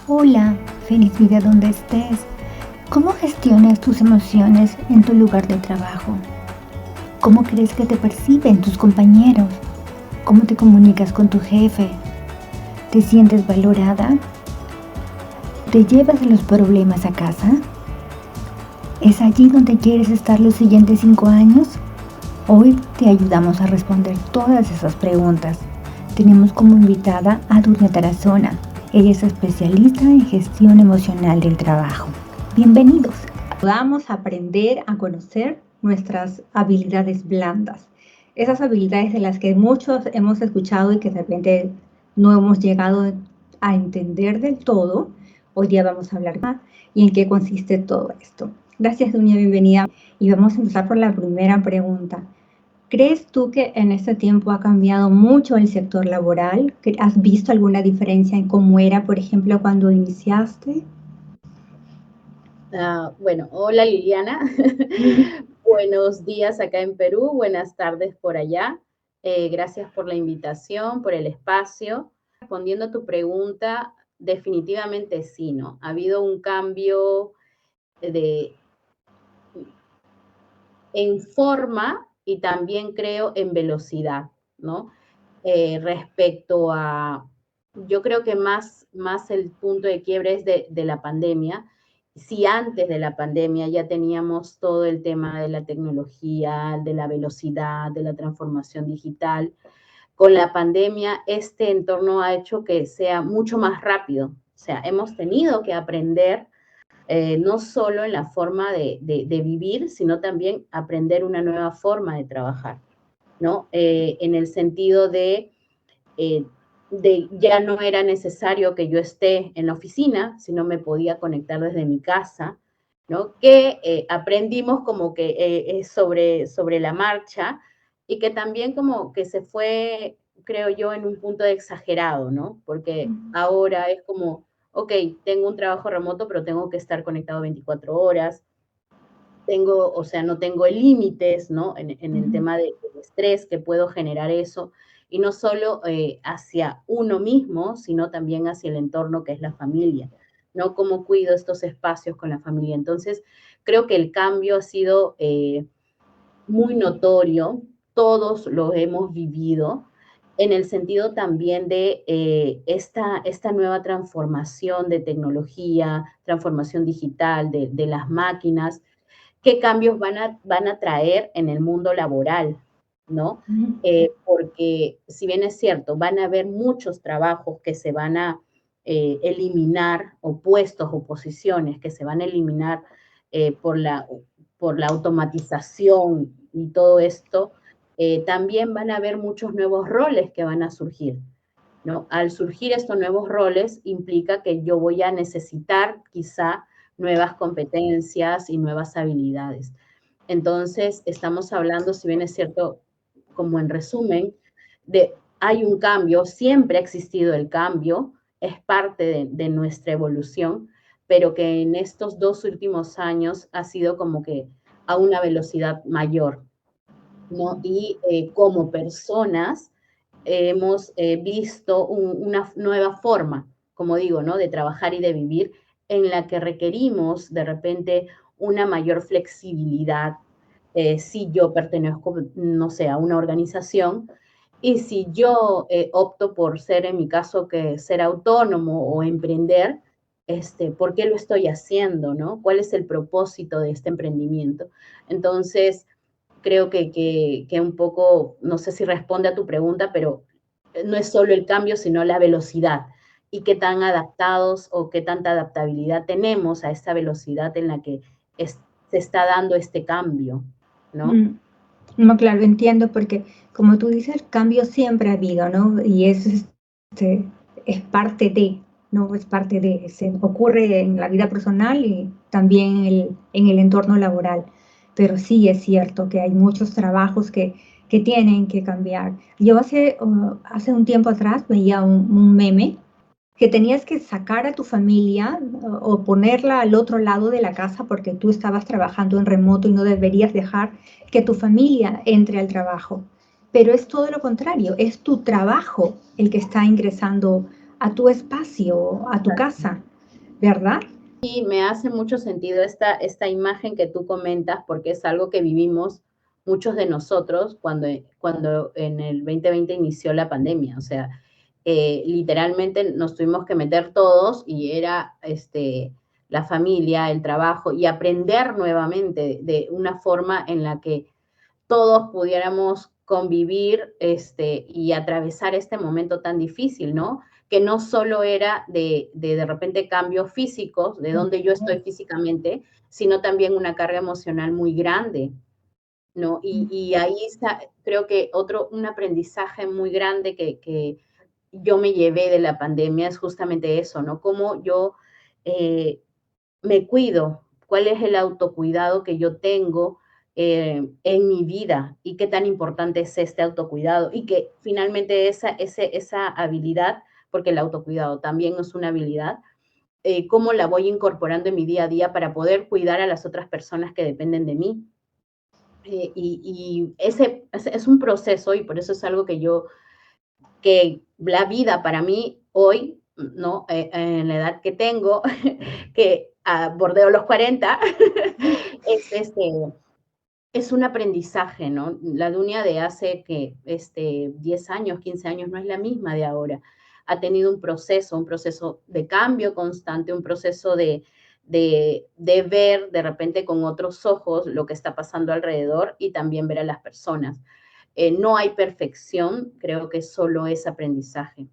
Hola, feliz vida donde estés. ¿Cómo gestionas tus emociones en tu lugar de trabajo? ¿Cómo crees que te perciben tus compañeros? ¿Cómo te comunicas con tu jefe? ¿Te sientes valorada? ¿Te llevas los problemas a casa? ¿Es allí donde quieres estar los siguientes 5 años? Hoy te ayudamos a responder todas esas preguntas. Tenemos como invitada a Dunia Tarazona. Ella es especialista en gestión emocional del trabajo. Bienvenidos. Vamos a aprender a conocer nuestras habilidades blandas. Esas habilidades de las que muchos hemos escuchado y que de repente no hemos llegado a entender del todo. Hoy día vamos a hablar más y en qué consiste todo esto. Gracias, Dunia, bienvenida. Y vamos a empezar por la primera pregunta. ¿Crees tú que en este tiempo ha cambiado mucho el sector laboral? ¿Has visto alguna diferencia en cómo era, por ejemplo, cuando iniciaste? Bueno, hola Liliana, buenos días acá en Perú, buenas tardes por allá. Gracias por la invitación, por el espacio. Respondiendo a tu pregunta, definitivamente sí, ¿no? Ha habido un cambio en forma y también creo en velocidad, ¿no? Respecto a, yo creo que más el punto de quiebre es de la pandemia. Si antes de la pandemia ya teníamos todo el tema de la tecnología, de la velocidad, de la transformación digital, con la pandemia este entorno ha hecho que sea mucho más rápido. O sea, hemos tenido que aprender no solo en la forma de vivir, sino también aprender una nueva forma de trabajar, ¿no? En el sentido de ya no era necesario que yo esté en la oficina, sino me podía conectar desde mi casa, ¿no? Que aprendimos como que es sobre la marcha y que también como que se fue, creo yo, en un punto de exagerado, ¿no? Porque ahora es como, ok, tengo un trabajo remoto, pero tengo que estar conectado 24 horas, o sea, no tengo límites, ¿no? En el tema del estrés que puedo generar eso, y no solo hacia uno mismo, sino también hacia el entorno que es la familia, ¿no? Cómo cuido estos espacios con la familia. Entonces, creo que el cambio ha sido muy notorio, todos lo hemos vivido, en el sentido también de esta nueva transformación de tecnología, transformación digital de las máquinas, qué cambios van a traer en el mundo laboral, ¿no? Porque si bien es cierto, van a haber muchos trabajos que se van a eliminar, o puestos o posiciones que se van a eliminar por la automatización y todo esto, también van a haber muchos nuevos roles que van a surgir, ¿no? Al surgir estos nuevos roles implica que yo voy a necesitar quizá nuevas competencias y nuevas habilidades. Entonces, estamos hablando, si bien es cierto, como en resumen, hay un cambio, siempre ha existido el cambio, es parte de nuestra evolución, pero que en estos 2 últimos años ha sido como que a una velocidad mayor, ¿no? Y como personas hemos visto una nueva forma, como digo, ¿no? De trabajar y de vivir, en la que requerimos de repente una mayor flexibilidad. Si yo pertenezco, no sé, a una organización, y si yo opto por ser, en mi caso, que ser autónomo o emprender, ¿por qué lo estoy haciendo, no? ¿Cuál es el propósito de este emprendimiento? Entonces, creo que un poco, no sé si responde a tu pregunta, pero no es solo el cambio, sino la velocidad y qué tan adaptados o qué tanta adaptabilidad tenemos a esta velocidad en la que se está dando este cambio, ¿no? No, claro, entiendo, porque como tú dices, el cambio siempre ha habido, ¿no? Y es parte de, ¿no? Es parte de, se ocurre en la vida personal y también en el entorno laboral. Pero sí es cierto que hay muchos trabajos que tienen que cambiar. Yo hace un tiempo atrás veía un meme que tenías que sacar a tu familia o ponerla al otro lado de la casa porque tú estabas trabajando en remoto y no deberías dejar que tu familia entre al trabajo. Pero es todo lo contrario, es tu trabajo el que está ingresando a tu espacio, a tu casa. ¿verdad? Y me hace mucho sentido esta imagen que tú comentas, porque es algo que vivimos muchos de nosotros cuando en el 2020 inició la pandemia. O sea, literalmente nos tuvimos que meter todos y era la familia, el trabajo y aprender nuevamente de una forma en la que todos pudiéramos convivir y atravesar este momento tan difícil, ¿no? Que no solo era de repente cambios físicos, de donde yo estoy físicamente, sino también una carga emocional muy grande, ¿no? Y ahí está, creo que un aprendizaje muy grande que yo me llevé de la pandemia es justamente eso, ¿no? Cómo yo eh, me cuido, cuál es el autocuidado que yo tengo en mi vida y qué tan importante es este autocuidado y que finalmente esa habilidad, porque el autocuidado también es una habilidad, cómo la voy incorporando en mi día a día para poder cuidar a las otras personas que dependen de mí. Y ese es un proceso y por eso es algo que la vida para mí hoy, ¿no? En la edad que tengo, que bordeo los 40, es, es un aprendizaje, ¿no? La Dunia de hace que 10 años, 15 años no es la misma de ahora. Ha tenido un proceso de cambio constante, un proceso de ver de repente con otros ojos lo que está pasando alrededor y también ver a las personas. No hay perfección, creo que solo es aprendizaje.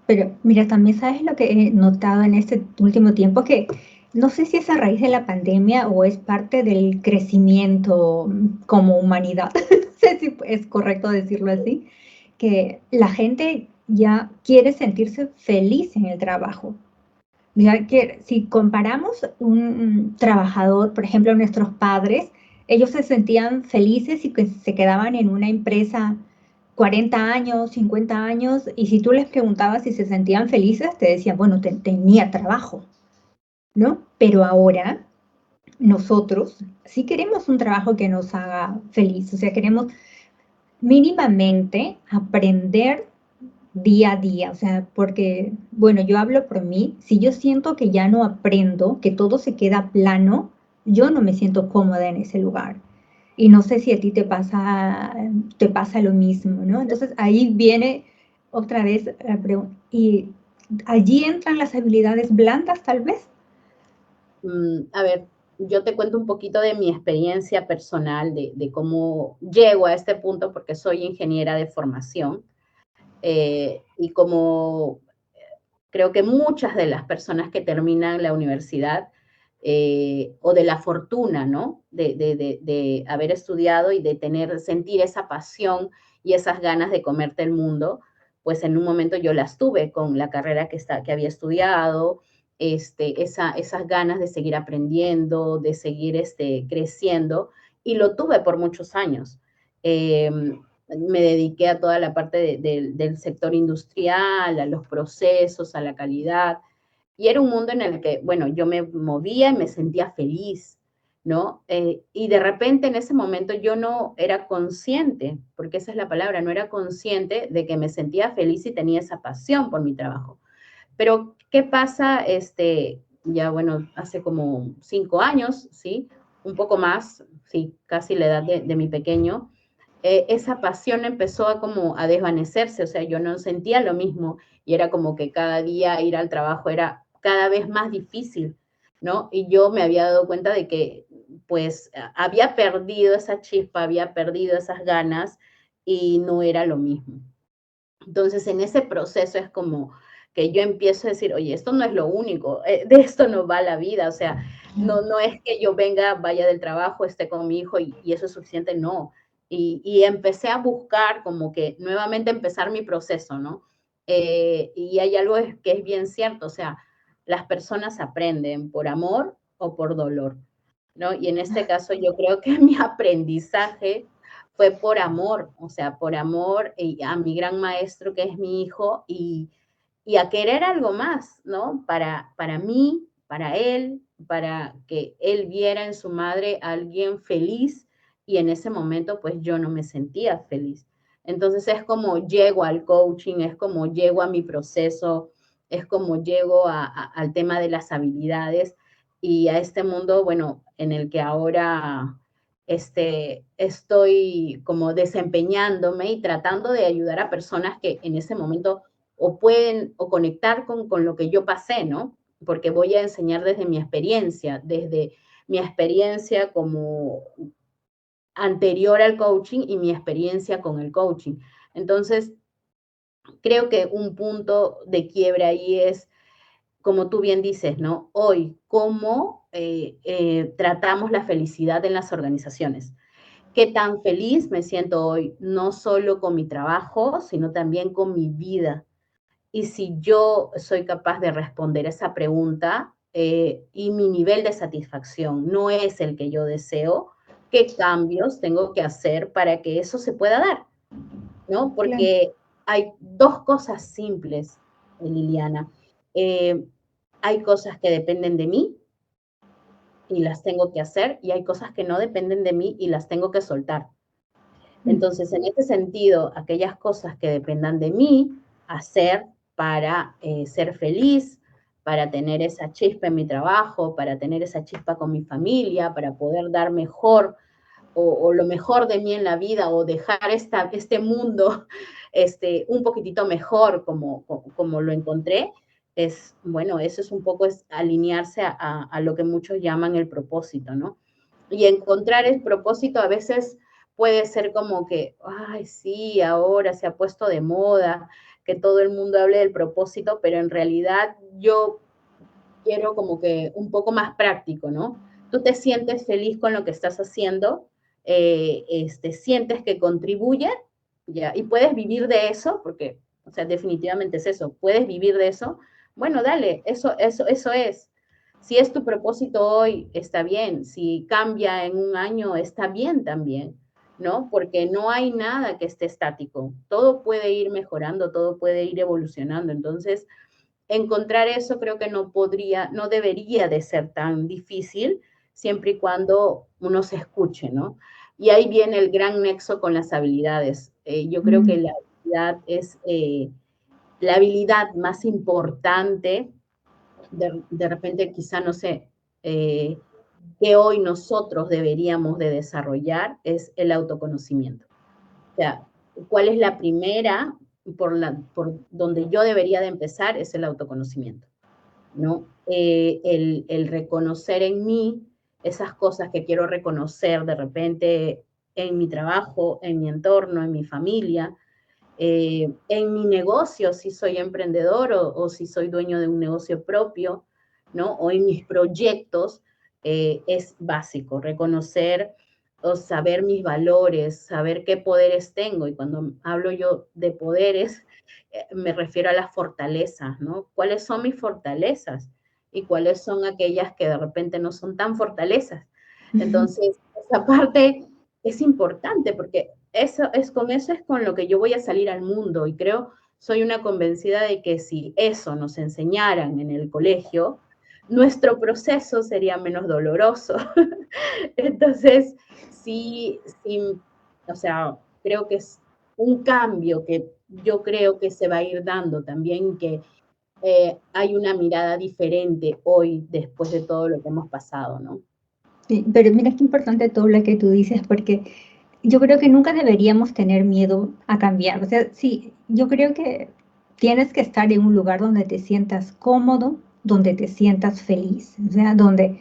Pero mira, también sabes lo que he notado en este último tiempo, que no sé si es a raíz de la pandemia o es parte del crecimiento como humanidad, no sé si es correcto decirlo así, que la gente ya quiere sentirse feliz en el trabajo. Mira que si comparamos un trabajador, por ejemplo, nuestros padres, ellos se sentían felices y que se quedaban en una empresa 40 años, 50 años, y si tú les preguntabas si se sentían felices, te decían, bueno, tenía trabajo, ¿no? Pero ahora nosotros sí queremos un trabajo que nos haga feliz, o sea, queremos mínimamente aprender día a día, o sea, porque, bueno, yo hablo por mí, si yo siento que ya no aprendo, que todo se queda plano, yo no me siento cómoda en ese lugar. Y no sé si a ti te pasa lo mismo, ¿no? Entonces ahí viene otra vez la pregunta. Y allí entran las habilidades blandas, tal vez. A ver, yo te cuento un poquito de mi experiencia personal, de cómo llego a este punto, porque soy ingeniera de formación. Y como creo que muchas de las personas que terminan la universidad o de la fortuna, ¿no? De haber estudiado y de sentir esa pasión y esas ganas de comerte el mundo, pues en un momento yo las tuve con la carrera que había estudiado, esas ganas de seguir aprendiendo, de seguir creciendo, y lo tuve por muchos años. Me dediqué a toda la parte del sector industrial, a los procesos, a la calidad, y era un mundo en el que, bueno, yo me movía y me sentía feliz, ¿no? Y de repente en ese momento yo no era consciente, porque esa es la palabra, no era consciente de que me sentía feliz y tenía esa pasión por mi trabajo. Pero, ¿qué pasa? Ya, bueno, hace como 5 años, ¿sí? Un poco más, sí, casi la edad de mi pequeño, esa pasión empezó a desvanecerse, o sea, yo no sentía lo mismo y era como que cada día ir al trabajo era cada vez más difícil, ¿no? Y yo me había dado cuenta de que pues había perdido esa chispa, había perdido esas ganas y no era lo mismo. Entonces, en ese proceso es como que yo empiezo a decir, oye, esto no es lo único, de esto no va la vida, o sea, no es que yo venga, vaya del trabajo, esté con mi hijo y eso es suficiente, no. Y empecé a buscar como que nuevamente empezar mi proceso, ¿no? Y hay algo que es bien cierto, o sea, las personas aprenden por amor o por dolor, ¿no? Y en este caso yo creo que mi aprendizaje fue por amor, o sea, por amor a mi gran maestro que es mi hijo y a querer algo más, ¿no? Para mí, para él, para que él viera en su madre a alguien feliz y en ese momento pues yo no me sentía feliz. Entonces es como llego al coaching, es como llego a mi proceso es como llego al tema de las habilidades y a este mundo, bueno, en el que ahora estoy como desempeñándome y tratando de ayudar a personas que en ese momento o pueden o conectar con lo que yo pasé, ¿no? Porque voy a enseñar desde mi experiencia como anterior al coaching y mi experiencia con el coaching. Entonces, creo que un punto de quiebre ahí es, como tú bien dices, ¿no? Hoy, ¿cómo tratamos la felicidad en las organizaciones? ¿Qué tan feliz me siento hoy? No solo con mi trabajo, sino también con mi vida. Y si yo soy capaz de responder esa pregunta y mi nivel de satisfacción no es el que yo deseo, ¿qué cambios tengo que hacer para que eso se pueda dar? ¿No? Claro. Porque hay dos cosas simples, Liliana. Hay cosas que dependen de mí y las tengo que hacer, y hay cosas que no dependen de mí y las tengo que soltar. Entonces, en ese sentido, aquellas cosas que dependan de mí, hacer para ser feliz, para tener esa chispa en mi trabajo, para tener esa chispa con mi familia, para poder dar mejor o lo mejor de mí en la vida, o dejar este mundo un poquitito mejor como lo encontré, bueno, eso es un poco alinearse a lo que muchos llaman el propósito, ¿no? Y encontrar el propósito a veces puede ser como que, ay, sí, ahora se ha puesto de moda que todo el mundo hable del propósito, pero en realidad yo quiero como que un poco más práctico, ¿no? Tú te sientes feliz con lo que estás haciendo, sientes que contribuye, ya, y puedes vivir de eso, porque, o sea, definitivamente es eso, puedes vivir de eso, bueno, dale, eso es. Si es tu propósito hoy, está bien. Si cambia en un año, está bien también, ¿no? Porque no hay nada que esté estático. Todo puede ir mejorando, todo puede ir evolucionando. Entonces, encontrar eso creo que no debería de ser tan difícil, siempre y cuando uno se escuche, ¿no? Y ahí viene el gran nexo con las habilidades. Yo creo que la habilidad es la habilidad más importante, de repente quizá, no sé, que hoy nosotros deberíamos de desarrollar, es el autoconocimiento. O sea, ¿cuál es la primera por donde yo debería de empezar? Es el autoconocimiento, ¿no? El reconocer en mí esas cosas que quiero reconocer de repente en mi trabajo, en mi entorno, en mi familia, en mi negocio, si soy emprendedor o si soy dueño de un negocio propio, ¿no? O en mis proyectos, es básico reconocer o saber mis valores, saber qué poderes tengo. Y cuando hablo yo de poderes, me refiero a las fortalezas, ¿no? ¿Cuáles son mis fortalezas? Y cuáles son aquellas que de repente no son tan fortalezas. Entonces, esa parte es importante porque con eso es con lo que yo voy a salir al mundo, y creo, soy una convencida de que si eso nos enseñaran en el colegio, nuestro proceso sería menos doloroso. Entonces, sí, o sea, creo que es un cambio que yo creo que se va a ir dando también, que hay una mirada diferente hoy después de todo lo que hemos pasado, ¿no? Sí, pero mira qué importante todo lo que tú dices, porque yo creo que nunca deberíamos tener miedo a cambiar. O sea, sí, yo creo que tienes que estar en un lugar donde te sientas cómodo, donde te sientas feliz, o sea, donde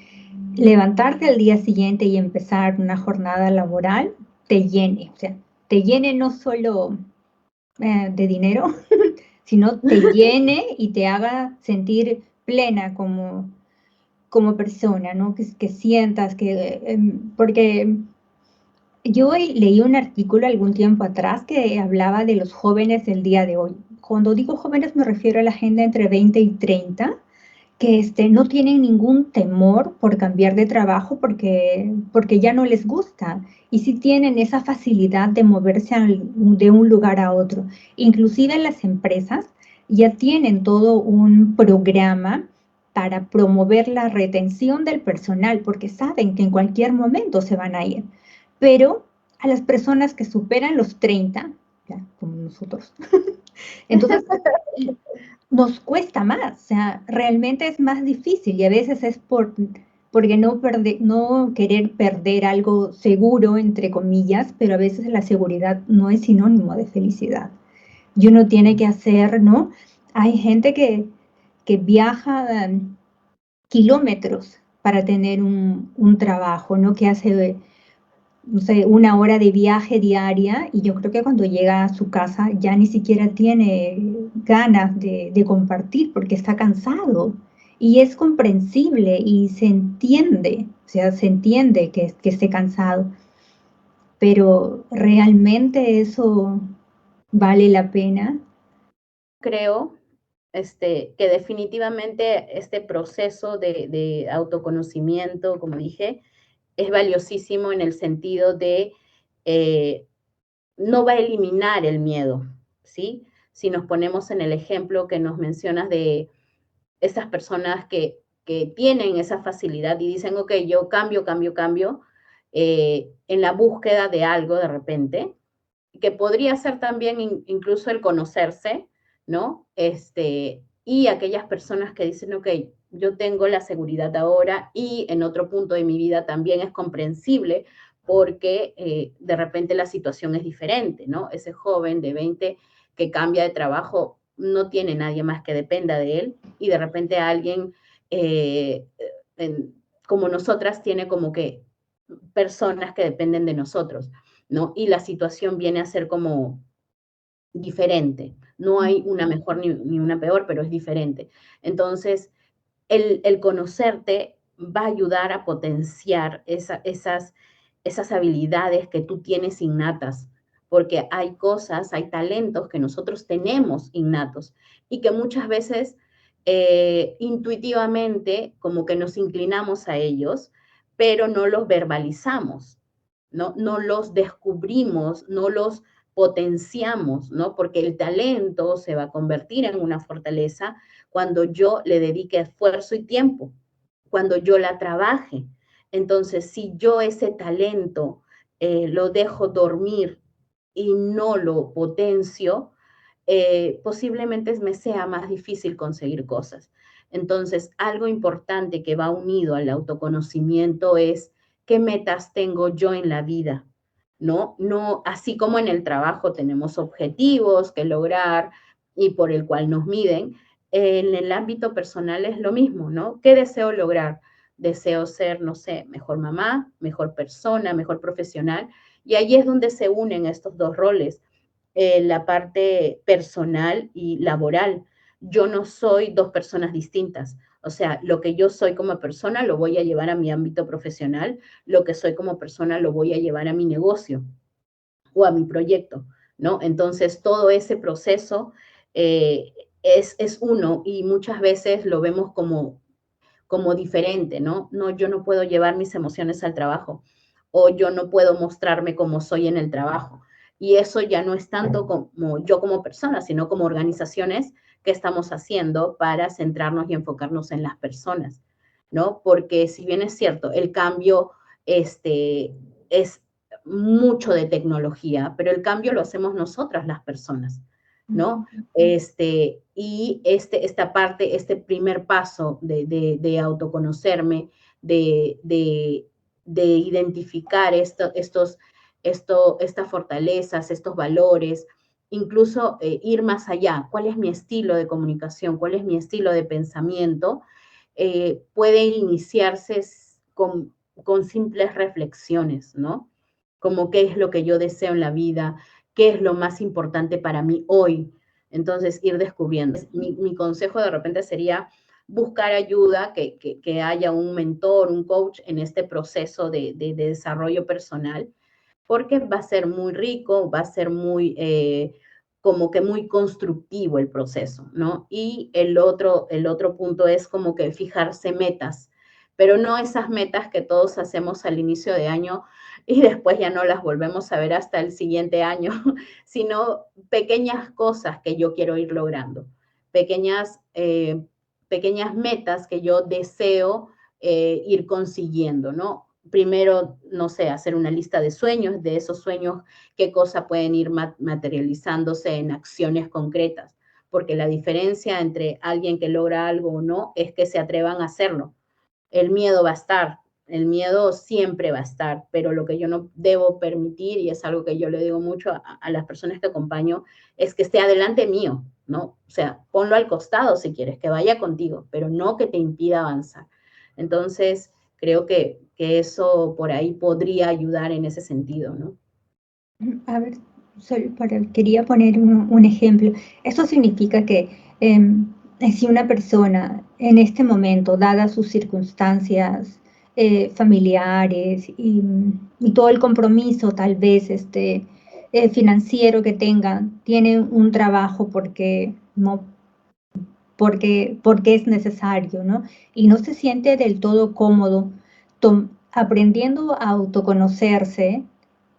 levantarte al día siguiente y empezar una jornada laboral te llene, o sea, te llene no solo de dinero, sino te llene y te haga sentir plena como persona, ¿no? Que sientas porque yo leí un artículo algún tiempo atrás que hablaba de los jóvenes del día de hoy. Cuando digo jóvenes me refiero a la gente entre 20 y 30, que no tienen ningún temor por cambiar de trabajo porque ya no les gusta, y sí tienen esa facilidad de moverse de un lugar a otro. Inclusive las empresas ya tienen todo un programa para promover la retención del personal, porque saben que en cualquier momento se van a ir. Pero a las personas que superan los 30, ya, como nosotros, entonces nos cuesta más, o sea, realmente es más difícil y a veces es porque no querer perder algo seguro, entre comillas, pero a veces la seguridad no es sinónimo de felicidad. Y uno tiene que hacer, ¿no? Hay gente que viaja kilómetros para tener un trabajo, ¿no? Que hace, no sé, 1 hora de viaje diaria y yo creo que cuando llega a su casa ya ni siquiera tiene ganas de compartir porque está cansado. Y es comprensible y se entiende, o sea, se entiende que esté cansado, pero realmente eso vale la pena. Creo que definitivamente este proceso de autoconocimiento, como dije, es valiosísimo en el sentido de eh, no va a eliminar el miedo, ¿sí? Si nos ponemos en el ejemplo que nos mencionas de esas personas que tienen esa facilidad y dicen, ok, yo cambio, en la búsqueda de algo de repente, que podría ser también incluso el conocerse, ¿no? Y aquellas personas que dicen, ok, yo tengo la seguridad ahora y en otro punto de mi vida también es comprensible porque de repente la situación es diferente, ¿no? Ese joven de 20 que cambia de trabajo no tiene nadie más que dependa de él y de repente alguien eh, como nosotras tiene como que personas que dependen de nosotros, ¿no? Y la situación viene a ser como diferente. No hay una mejor ni una peor, pero es diferente. Entonces, el conocerte va a ayudar a potenciar esas habilidades que tú tienes innatas, porque hay cosas, hay talentos que nosotros tenemos innatos y que muchas veces intuitivamente como que nos inclinamos a ellos, pero no los verbalizamos, no los descubrimos, no los potenciamos, ¿no? Porque el talento se va a convertir en una fortaleza cuando yo le dedique esfuerzo y tiempo, cuando yo la trabaje. Entonces, si yo ese talento lo dejo dormir y no lo potencio, posiblemente me sea más difícil conseguir cosas. Entonces, algo importante que va unido al autoconocimiento es qué metas tengo yo en la vida, ¿no? No, así como en el trabajo tenemos objetivos que lograr y por el cual nos miden, en el ámbito personal es lo mismo, ¿no? ¿Qué deseo lograr? Deseo ser, no sé, mejor mamá, mejor persona, mejor profesional, y ahí es donde se unen estos dos roles, la parte personal y laboral. Yo no soy dos personas distintas. O sea, lo que yo soy como persona lo voy a llevar a mi ámbito profesional, lo que soy como persona lo voy a llevar a mi negocio o a mi proyecto, ¿no? Entonces, todo ese proceso es uno y muchas veces lo vemos como diferente, ¿no? No, yo no puedo llevar mis emociones al trabajo o yo no puedo mostrarme como soy en el trabajo. Y eso ya no es tanto como yo como persona, sino como organizaciones que estamos haciendo para centrarnos y enfocarnos en las personas, ¿no? Porque si bien es cierto, el cambio es mucho de tecnología, pero el cambio lo hacemos nosotras las personas, ¿no? Esta parte, este primer paso de autoconocerme, de identificar estas fortalezas, estos valores, incluso ir más allá, cuál es mi estilo de comunicación, cuál es mi estilo de pensamiento, puede iniciarse con simples reflexiones, ¿no? Como qué es lo que yo deseo en la vida, qué es lo más importante para mí hoy. Entonces, ir descubriendo. Mi consejo de repente sería buscar ayuda, que haya un mentor, un coach en este proceso de desarrollo personal, porque va a ser muy rico, va a ser como que muy constructivo el proceso, ¿no? Y el otro punto es como que fijarse metas, pero no esas metas que todos hacemos al inicio de año y después ya no las volvemos a ver hasta el siguiente año, sino pequeñas cosas que yo quiero ir logrando, pequeñas metas que yo deseo ir consiguiendo, ¿no? Primero, no sé, hacer una lista de sueños, de esos sueños, qué cosas pueden ir materializándose en acciones concretas. porque la diferencia entre alguien que logra algo o no es que se atrevan a hacerlo. El miedo va a estar, el miedo siempre va a estar, pero lo que yo no debo permitir, y es algo que yo le digo mucho a las personas que acompaño, es que esté adelante mío, ¿no? O sea, ponlo al costado si quieres, que vaya contigo, pero no que te impida avanzar. Entonces, creo que eso por ahí podría ayudar en ese sentido, ¿no? A ver, quería poner un ejemplo. Esto significa que si una persona en este momento, dadas sus circunstancias familiares y todo el compromiso tal vez financiero que tenga, tiene un trabajo porque es necesario, ¿no? Y no se siente del todo cómodo aprendiendo a autoconocerse,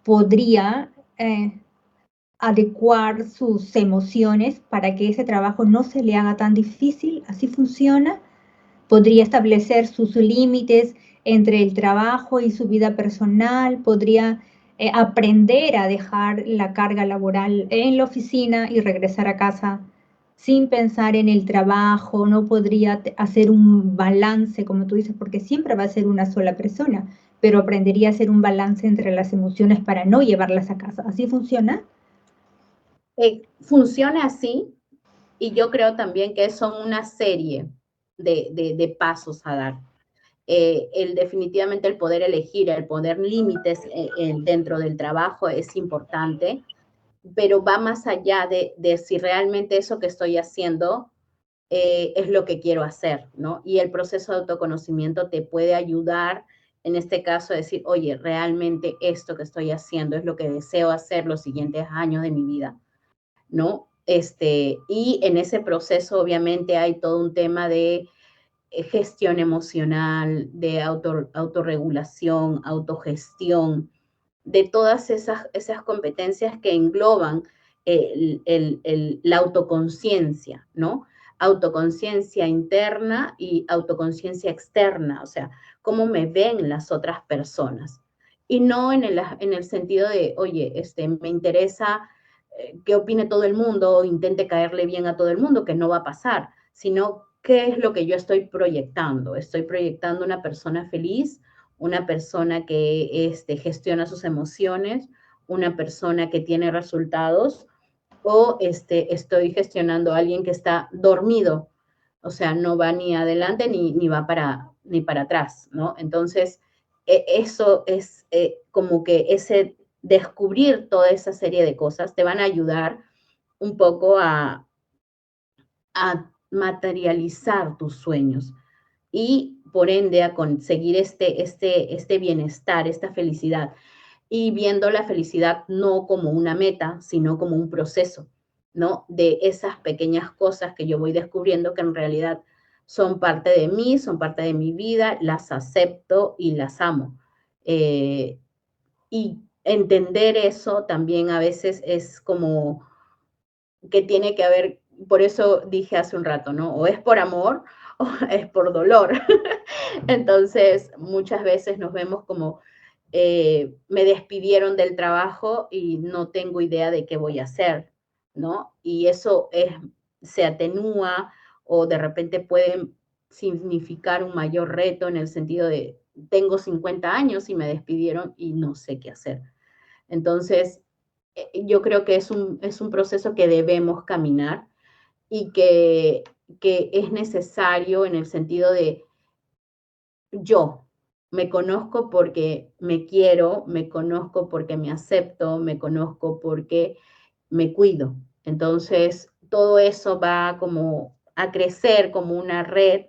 podría adecuar sus emociones para que ese trabajo no se le haga tan difícil. Así funciona. Podría establecer sus límites entre el trabajo y su vida personal. Podría aprender a dejar la carga laboral en la oficina y regresar a casa sin pensar en el trabajo. No podría hacer un balance, como tú dices, porque siempre va a ser una sola persona, pero aprendería a hacer un balance entre las emociones para no llevarlas a casa. ¿Así funciona? Funciona así, y yo creo también que son una serie de pasos a dar. Definitivamente el poder elegir, el poner límites dentro del trabajo es importante, pero va más allá de si realmente eso que estoy haciendo es lo que quiero hacer, ¿no? Y el proceso de autoconocimiento te puede ayudar, en este caso, a decir, oye, realmente esto que estoy haciendo es lo que deseo hacer los siguientes años de mi vida, ¿no? Y en ese proceso, obviamente, hay todo un tema de gestión emocional, de autorregulación, autogestión, de todas esas competencias que engloban la autoconciencia, ¿no? Autoconciencia interna y autoconciencia externa, o sea, cómo me ven las otras personas. Y no en el sentido de, oye, me interesa qué opine todo el mundo, o intente caerle bien a todo el mundo, que no va a pasar, sino qué es lo que yo estoy proyectando. Estoy proyectando una persona feliz, una persona que gestiona sus emociones, una persona que tiene resultados, o estoy gestionando a alguien que está dormido, o sea, no va ni adelante ni va ni para atrás, ¿no? Entonces, eso es como que ese descubrir toda esa serie de cosas te van a ayudar un poco a materializar tus sueños y por ende a conseguir este bienestar, esta felicidad, y viendo la felicidad no como una meta, sino como un proceso, ¿no? De esas pequeñas cosas que yo voy descubriendo que en realidad son parte de mí, son parte de mi vida, las acepto y las amo. Y entender eso también a veces es como que tiene que haber, por eso dije hace un rato, ¿no? O es por amor o es por dolor. Entonces, muchas veces nos vemos como, me despidieron del trabajo y no tengo idea de qué voy a hacer, ¿no? Y eso se atenúa o de repente puede significar un mayor reto en el sentido de, tengo 50 años y me despidieron y no sé qué hacer. Entonces, yo creo que es un proceso que debemos caminar y que es necesario en el sentido de yo me conozco porque me quiero, me conozco porque me acepto, me conozco porque me cuido. Entonces, todo eso va como a crecer como una red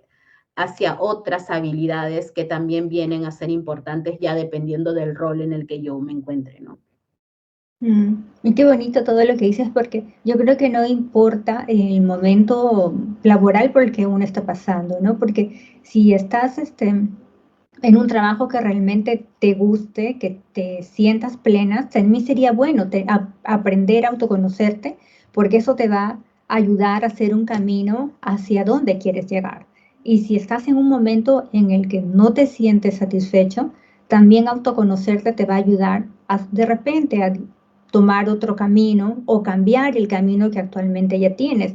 hacia otras habilidades que también vienen a ser importantes ya dependiendo del rol en el que yo me encuentre, ¿no? Y qué bonito todo lo que dices, porque yo creo que no importa el momento laboral por el que uno está pasando, ¿no? Porque si estás en un trabajo que realmente te guste, que te sientas plena, también sería bueno aprender a autoconocerte, porque eso te va a ayudar a hacer un camino hacia donde quieres llegar. Y si estás en un momento en el que no te sientes satisfecho, también autoconocerte te va a ayudar de repente a tomar otro camino o cambiar el camino que actualmente ya tienes.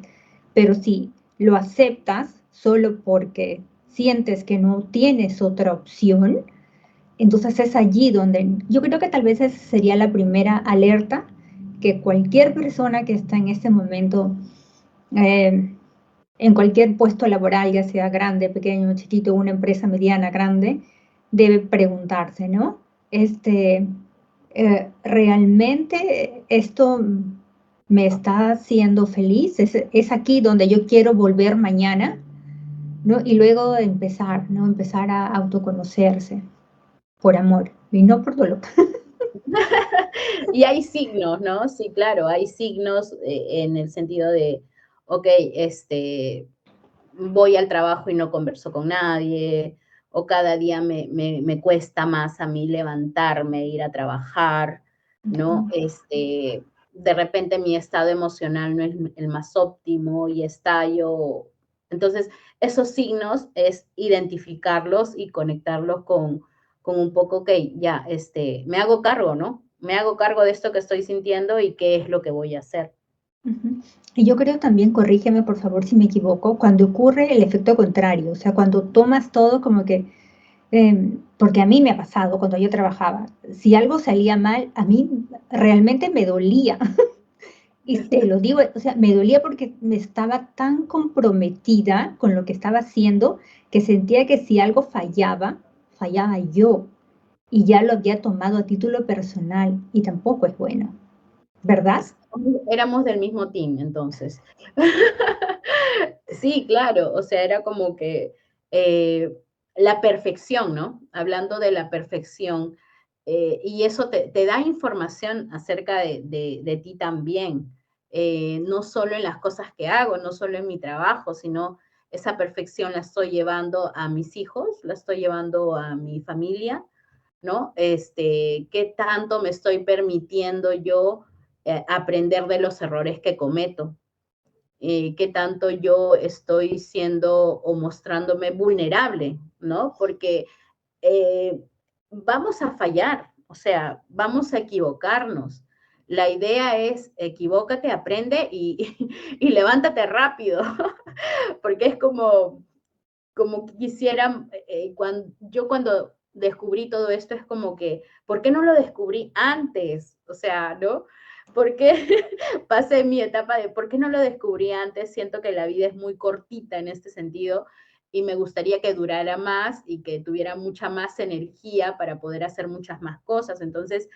pero si lo aceptas solo porque sientes que no tienes otra opción, entonces es allí donde yo creo que tal vez esa sería la primera alerta que cualquier persona que está en este momento en cualquier puesto laboral, ya sea grande, pequeño, chiquito, una empresa mediana, grande, debe preguntarse, ¿no? ¿Realmente esto me está haciendo feliz? ¿Es aquí donde yo quiero volver mañana? ¿No? Y luego empezar, ¿no? Empezar a autoconocerse por amor y no por dolor. Y hay signos, ¿no? Sí, claro, hay signos en el sentido de, ok, voy al trabajo y no converso con nadie, o cada día me cuesta más a mí levantarme, ir a trabajar, ¿no? De repente mi estado emocional no es el más óptimo y estallo. Entonces, esos signos es identificarlos y conectarlos con un poco, que ya, me hago cargo, ¿no? Me hago cargo de esto que estoy sintiendo y qué es lo que voy a hacer. Y yo creo también, corrígeme por favor si me equivoco, cuando ocurre el efecto contrario, o sea, cuando tomas todo como que, porque a mí me ha pasado cuando yo trabajaba, si algo salía mal, a mí realmente me dolía. Y te lo digo, o sea, me dolía porque me estaba tan comprometida con lo que estaba haciendo que sentía que si algo fallaba, fallaba yo. Y ya lo había tomado a título personal y tampoco es bueno, ¿verdad? Éramos del mismo team, entonces. Sí, claro, o sea, era como que la perfección, ¿no? Hablando de la perfección, y eso te da información acerca de ti también, no solo en las cosas que hago, no solo en mi trabajo, sino esa perfección la estoy llevando a mis hijos, la estoy llevando a mi familia, ¿no? ¿Qué tanto me estoy permitiendo yo aprender de los errores que cometo? ¿Qué tanto yo estoy siendo o mostrándome vulnerable, ¿no? Porque eh, vamos a fallar, o sea, vamos a equivocarnos. La idea es equivócate, aprende y levántate rápido, porque es como quisiera, cuando descubrí todo esto es como que, ¿por qué no lo descubrí antes? O sea, ¿no? ¿Por qué pasé mi etapa de, ¿por qué no lo descubrí antes? Siento que la vida es muy cortita en este sentido y me gustaría que durara más y que tuviera mucha más energía para poder hacer muchas más cosas. Entonces,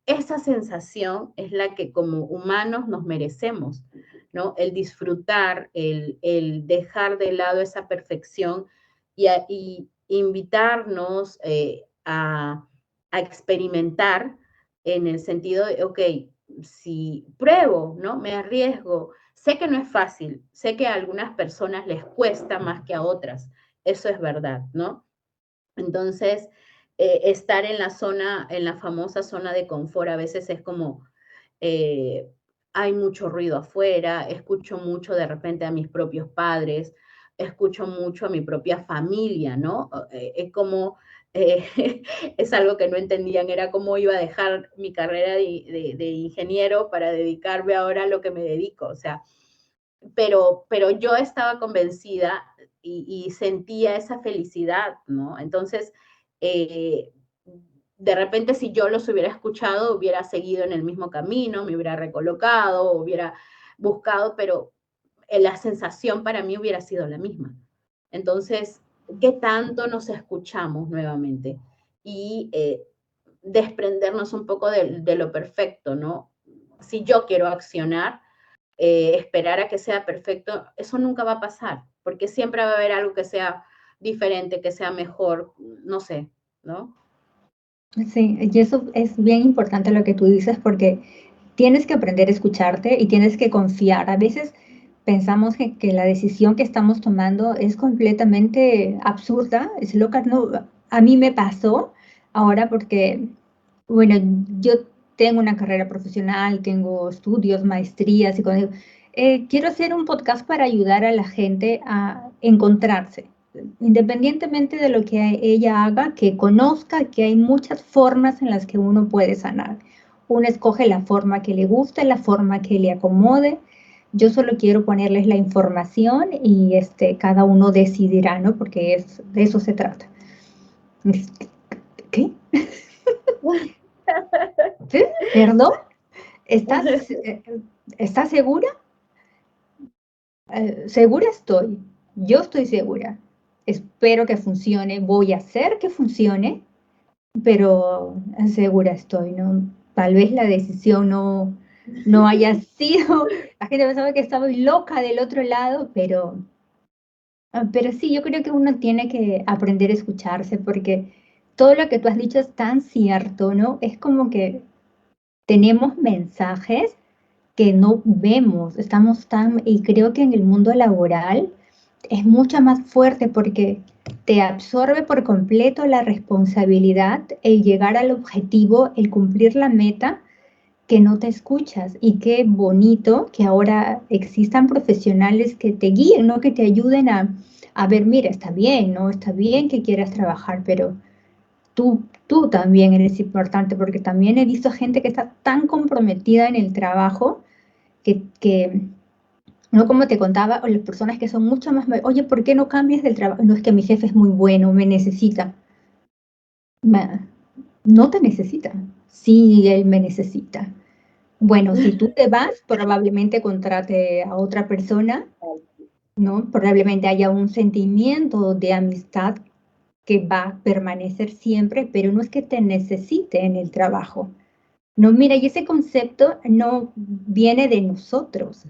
esa sensación es la que como humanos nos merecemos, ¿no? El disfrutar, el dejar de lado esa perfección y invitarnos a experimentar en el sentido de, ok, si pruebo, ¿no? Me arriesgo. Sé que no es fácil, sé que a algunas personas les cuesta más que a otras, eso es verdad, ¿no? Entonces, estar en la zona, en la famosa zona de confort, a veces es como, eh, hay mucho ruido afuera, escucho mucho de repente a mis propios padres, escucho mucho a mi propia familia, ¿no? Es como, eh, es algo que no entendían, era cómo iba a dejar mi carrera de ingeniero para dedicarme ahora a lo que me dedico, o sea, pero yo estaba convencida y sentía esa felicidad, ¿no? Entonces, eh, de repente si yo los hubiera escuchado, hubiera seguido en el mismo camino, me hubiera recolocado, hubiera buscado, pero la sensación para mí hubiera sido la misma. Entonces, ¿qué tanto nos escuchamos nuevamente? Y desprendernos un poco de lo perfecto, ¿no? Si yo quiero accionar, esperar a que sea perfecto, eso nunca va a pasar, porque siempre va a haber algo que sea diferente, que sea mejor, no sé, ¿no? Sí, y eso es bien importante lo que tú dices porque tienes que aprender a escucharte y tienes que confiar. A veces pensamos que la decisión que estamos tomando es completamente absurda, es loca. No, a mí me pasó ahora porque, bueno, yo tengo una carrera profesional, tengo estudios, maestrías y con, quiero hacer un podcast para ayudar a la gente a encontrarse independientemente de lo que ella haga, que conozca que hay muchas formas en las que uno puede sanar. Uno escoge la forma que le guste, la forma que le acomode, Yo solo quiero ponerles la información y cada uno decidirá, ¿no? Porque de eso se trata. ¿Qué? ¿Sí? ¿Perdón? ¿Estás segura? Segura estoy. Yo estoy segura. Espero que funcione. Voy a hacer que funcione, pero segura estoy, ¿no? Tal vez la decisión no haya sido. La gente pensaba que estaba loca del otro lado, pero sí, yo creo que uno tiene que aprender a escucharse porque todo lo que tú has dicho es tan cierto, ¿no? Es como que tenemos mensajes que no vemos, estamos y creo que en el mundo laboral es mucho más fuerte porque te absorbe por completo la responsabilidad, el llegar al objetivo, el cumplir la meta, que no te escuchas. Y qué bonito que ahora existan profesionales que te guíen, ¿no? Que te ayuden a ver, mira, está bien, ¿no? Está bien que quieras trabajar, pero tú también eres importante, porque también he visto gente que está tan comprometida en el trabajo que no, como te contaba, o las personas que son mucho más, oye, ¿por qué no cambias del trabajo? No, es que mi jefe es muy bueno, me necesita. No te necesita. Sí, él me necesita. Bueno, si tú te vas, probablemente contrate a otra persona, ¿no? Probablemente haya un sentimiento de amistad que va a permanecer siempre, pero no es que te necesite en el trabajo. No, mira, y ese concepto no viene de nosotros.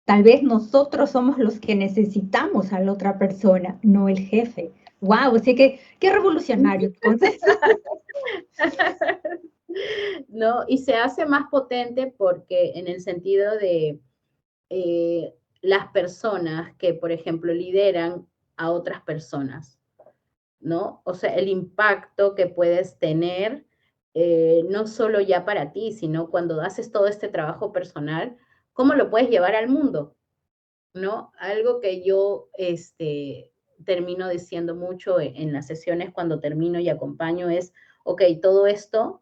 Tal vez nosotros somos los que necesitamos a la otra persona, no el jefe. ¡Wow! Así que, qué revolucionario. Entonces, ¿no? Y se hace más potente porque en el sentido de las personas que, por ejemplo, lideran a otras personas, ¿no? O sea, el impacto que puedes tener, no solo ya para ti, sino cuando haces todo este trabajo personal, ¿cómo lo puedes llevar al mundo? ¿No? Algo que yo termino diciendo mucho en las sesiones cuando termino y acompaño es, ok, todo esto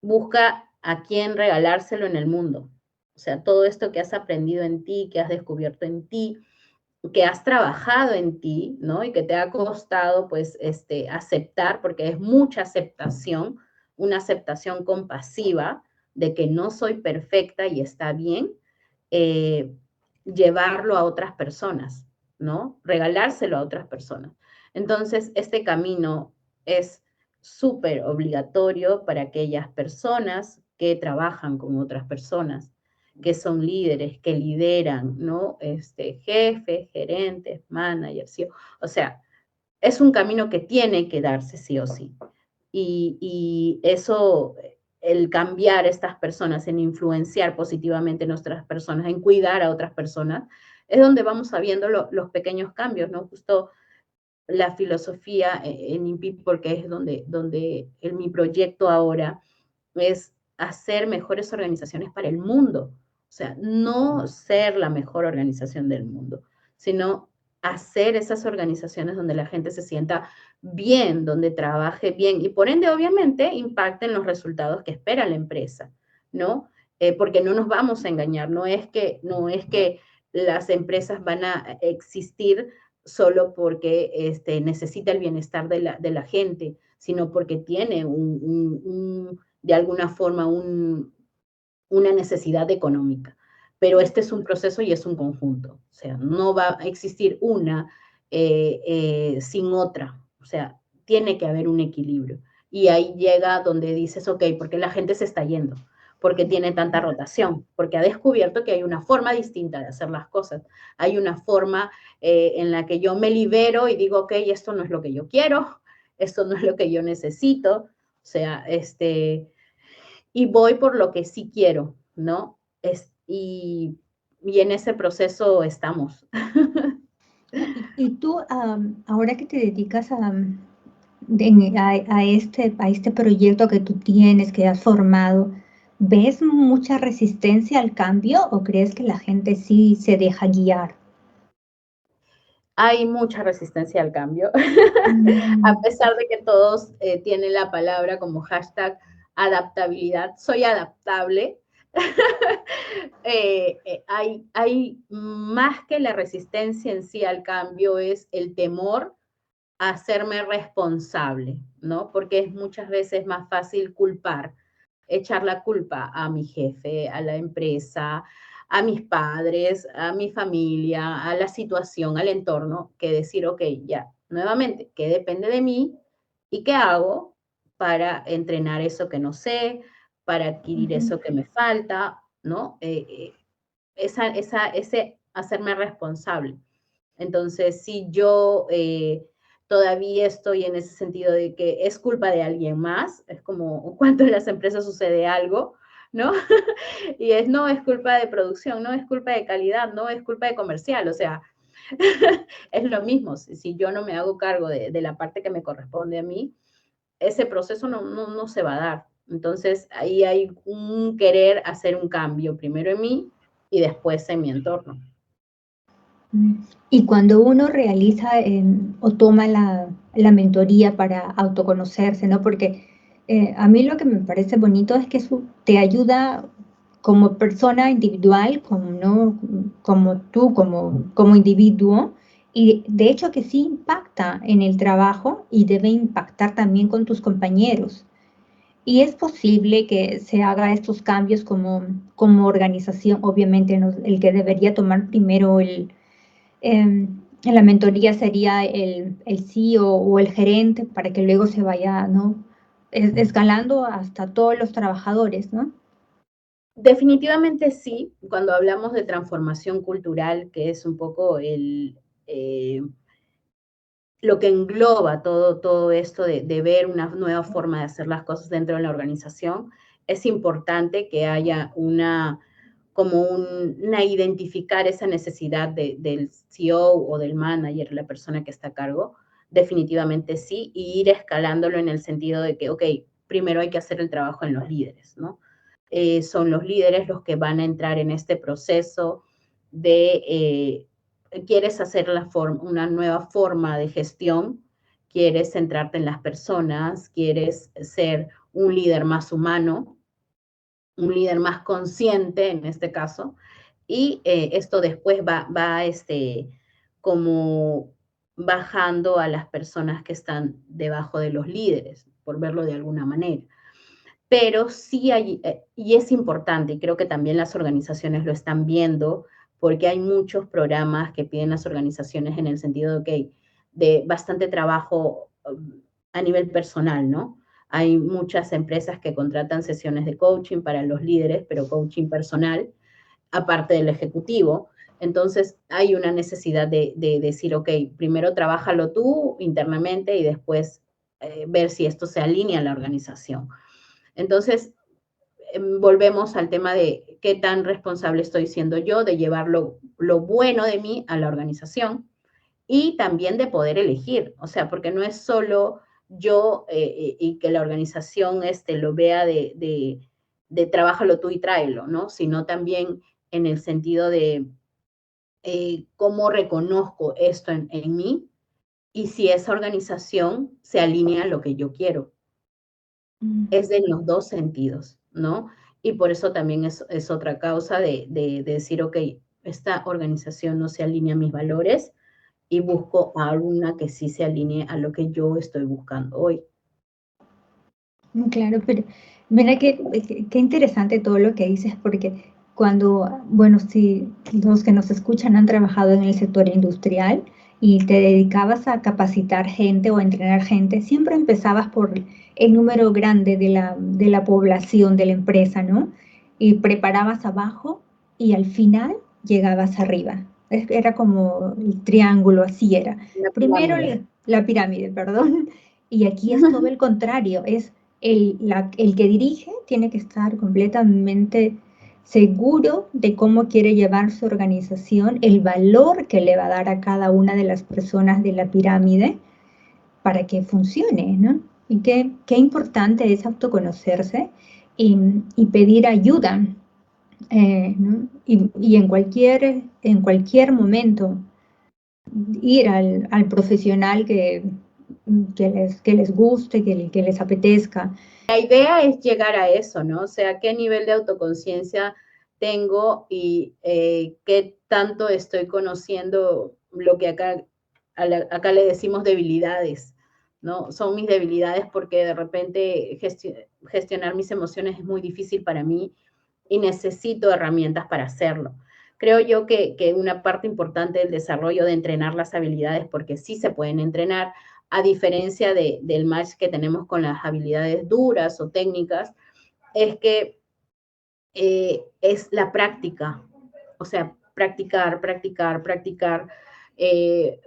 busca a quién regalárselo en el mundo. O sea, todo esto que has aprendido en ti, que has descubierto en ti, que has trabajado en ti, ¿no? Y que te ha costado, pues, aceptar, porque es mucha aceptación, una aceptación compasiva de que no soy perfecta y está bien, eh, llevarlo a otras personas, ¿no? Regalárselo a otras personas. Entonces, este camino es súper obligatorio para aquellas personas que trabajan con otras personas, que son líderes, que lideran, ¿no? Jefes, gerentes, managers, ¿sí? O sea, es un camino que tiene que darse sí o sí. Y eso, el cambiar a estas personas, en influenciar positivamente a nuestras personas, en cuidar a otras personas, es donde vamos sabiendo los pequeños cambios, ¿no? Justo la filosofía en INPI, porque es donde mi proyecto ahora es hacer mejores organizaciones para el mundo. O sea, no ser la mejor organización del mundo, sino hacer esas organizaciones donde la gente se sienta bien, donde trabaje bien y por ende, obviamente, impacten los resultados que espera la empresa, ¿no? Porque no nos vamos a engañar, no es que las empresas van a existir solo porque necesita el bienestar de la gente, sino porque tiene de alguna forma una necesidad económica. Pero este es un proceso y es un conjunto. O sea, no va a existir una sin otra. O sea, tiene que haber un equilibrio. Y ahí llega donde dices, ok, ¿por qué la gente se está yendo? Porque tiene tanta rotación, porque ha descubierto que hay una forma distinta de hacer las cosas. Hay una forma en la que yo me libero y digo, ok, esto no es lo que yo quiero, esto no es lo que yo necesito. O sea, y voy por lo que sí quiero, ¿no? Y en ese proceso estamos. y tú, ahora que te dedicas a este proyecto que tú tienes, que has formado, ¿ves mucha resistencia al cambio o crees que la gente sí se deja guiar? Hay mucha resistencia al cambio, a Mm, pesar de que todos tienen la palabra como hashtag adaptabilidad. Soy adaptable, Hay más que la resistencia en sí al cambio, es el temor a hacerme responsable, ¿no? Porque es muchas veces más fácil culpar, echar la culpa a mi jefe, a la empresa, a mis padres, a mi familia, a la situación, al entorno, que decir, ok, ya, nuevamente, ¿qué depende de mí y qué hago para entrenar eso que no sé, para adquirir Ujú. eso que me falta, ¿no? Ese hacerme responsable. Entonces, si yo todavía estoy en ese sentido de que es culpa de alguien más, es como cuando en las empresas sucede algo, ¿no? Y no es culpa de producción, no es culpa de calidad, no es culpa de comercial, o sea, es lo mismo. Si yo no me hago cargo de la parte que me corresponde a mí, ese proceso no se va a dar. Entonces, ahí hay un querer hacer un cambio, primero en mí y después en mi entorno. Y cuando uno realiza o toma la mentoría para autoconocerse, ¿no? Porque a mí lo que me parece bonito es que eso te ayuda como persona individual, como, ¿no? Como tú, como individuo, y de hecho que sí impacta en el trabajo y debe impactar también con tus compañeros. Y es posible que se haga estos cambios como organización, obviamente el que debería tomar primero en la mentoría sería el CEO o el gerente para que luego se vaya, ¿no? Escalando hasta todos los trabajadores, ¿no? Definitivamente sí, cuando hablamos de transformación cultural, que es un poco lo que engloba todo esto de ver una nueva forma de hacer las cosas dentro de la organización, es importante que haya una identificar esa necesidad del CEO o del manager, la persona que está a cargo, definitivamente sí, y ir escalándolo en el sentido de que, ok, primero hay que hacer el trabajo en los líderes, ¿no? Son los líderes los que van a entrar en este proceso de, quieres hacer una nueva forma de gestión, quieres centrarte en las personas, quieres ser un líder más humano, un líder más consciente en este caso, y esto después va como bajando a las personas que están debajo de los líderes, por verlo de alguna manera. Pero sí hay, y es importante, y creo que también las organizaciones lo están viendo, porque hay muchos programas que piden las organizaciones en el sentido de, ok, de bastante trabajo a nivel personal, ¿no? Hay muchas empresas que contratan sesiones de coaching para los líderes, pero coaching personal, aparte del ejecutivo. Entonces, hay una necesidad de decir, ok, primero trabájalo tú internamente y después ver si esto se alinea a la organización. Entonces, volvemos al tema de qué tan responsable estoy siendo yo de llevar lo bueno de mí a la organización y también de poder elegir, o sea, porque no es solo yo y que la organización lo vea de trabájalo tú y tráelo, ¿no? Sino también en el sentido de cómo reconozco esto en mí y si esa organización se alinea a lo que yo quiero. Es de los dos sentidos, ¿no? Y por eso también es otra causa de decir, ok, esta organización no se alinea a mis valores y busco a alguna que sí se alinee a lo que yo estoy buscando hoy. Claro, pero mira qué interesante todo lo que dices, porque cuando, bueno, si los que nos escuchan han trabajado en el sector industrial y te dedicabas a capacitar gente o a entrenar gente, siempre empezabas por el número grande de la población de la empresa, ¿no? Y preparabas abajo y al final llegabas arriba. Era como el triángulo, así era. La Primero pirámide. la pirámide, perdón. Y aquí es todo el contrario, es el que dirige tiene que estar completamente seguro de cómo quiere llevar su organización, el valor que le va a dar a cada una de las personas de la pirámide para que funcione, ¿no? Y qué importante es autoconocerse y pedir ayuda, ¿no? Y en cualquier momento ir al profesional que les guste, que les apetezca. La idea es llegar a eso, ¿no? O sea, qué nivel de autoconciencia tengo y qué tanto estoy conociendo lo que acá le decimos debilidades, ¿no? Son mis debilidades porque de repente gestionar mis emociones es muy difícil para mí y necesito herramientas para hacerlo. Creo yo que una parte importante del desarrollo de entrenar las habilidades, porque sí se pueden entrenar, a diferencia del match que tenemos con las habilidades duras o técnicas, es que es la práctica, o sea, practicar, practicar, practicar, eh,